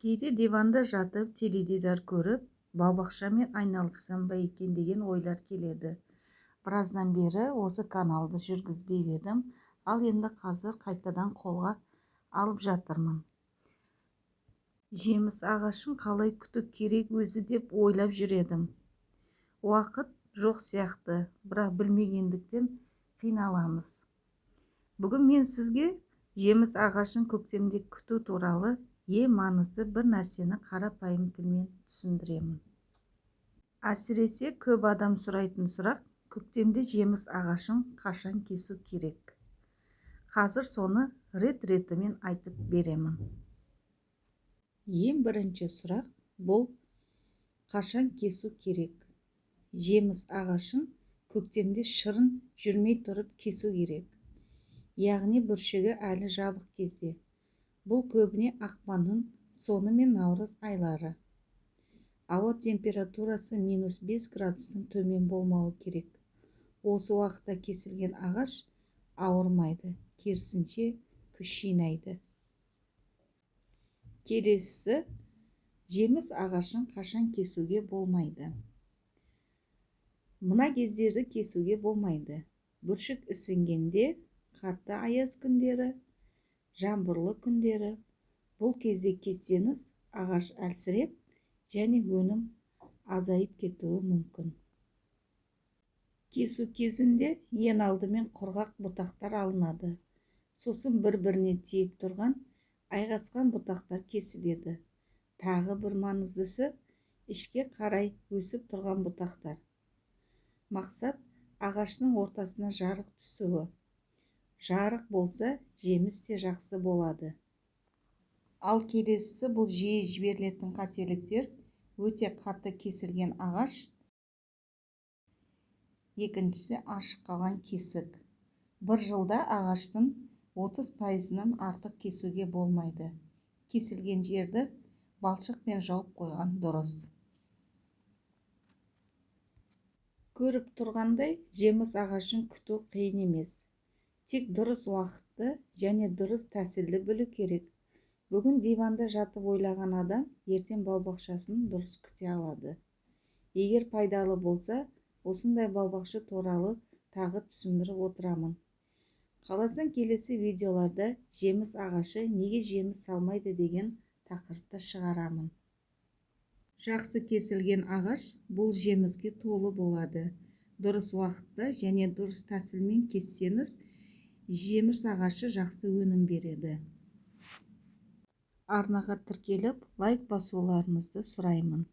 Кейде диванда жатып теледидар көріп, бау-бақшамен айналыссам ба екен деген ойлар келеді. Біраздан бері осы каналды жүргізбей едім, ал енді қазір қайтадан қолға алып жатырмын. Жеміс ағашын қалай күту керек өзі деп ойлап жүредім. Уақыт жоқ сияқты, бірақ білмегендіктен қиналамыз. Бүгін мен сізге жеміс ағашын көктемде күту туралы ең маңызды бір нәрсені қарапайым тілмен түсіндіремін. Әсіресе көп адам сұрайтын сұрақ: көктемде жеміс ағашын қашан кесу керек? Қазір соны рет-ретімен айтып беремін. Ең бірінші сұрақ бұл: қашан кесу керек? Жеміс ағашын көктемде шырын жүрмей тұрып кесу керек. Яғни бүршігі әлі жабық кезде. Бұл көбіне ақпанның соңы мен наурыз айлары. Ауа температурасы -5 градустан төмен болмауы керек. Осы уақытта кесілген ағаш ауырмайды, керісінше күш жинайды. Келесісі: жеміс ағашын қашан кесуге болмайды? Мына кездерді кесуге болмайды: бүршік ісінгенде, қатты аяз күндері, жаңбырлы күндері. Бұл кезде кессеңіз, ағаш әлсіреп және өнім азайып кетуі мүмкін. Кесу кезінде ең алдымен құрғақ бұтақтар алынады. Сосын бір-біріне тиіп тұрған айқасқан бұтақтар кесіледі. Тағы бір маңыздысы ішке қарай өсіп тұрған бұтақтар. Мақсат ағаштың ортасына жарық түсуі. Жарық болса, жеміс те жақсы болады. Ал келесісі бұл жиі жіберілетін қателіктер: өте қатты кесілген ағаш. Екіншісі ашық қалған кесік. Бір жылда ағаштың 30%-нан артық кесуге болмайды. Кесілген жерді балшықпен жауып қойған дұрыс. Көріп тұрғандай, жеміс ағашын күту қиын емес. Тек дұрыс уақытты және дұрыс тәсілді білу керек. Бүгін диванда жатып ойлаған адам ертең бау-бақшасын дұрыс күте алады. Егер пайдалы болса, осындай бау-бақша туралы тағы түсіндіріп отырамын. Қаласаң келесі видеоларда жеміс ағашы неге жеміс салмайды деген тақырыпта шығарамын. Жақсы кесілген ағаш бұл жеміске толы болады. Дұрыс уақытта және дұрыс тәсілмен кессеңіз, жеміс ағашы жақсы өнім береді. Арнаға тіркеліп, лайк басуларыңызды сұраймын.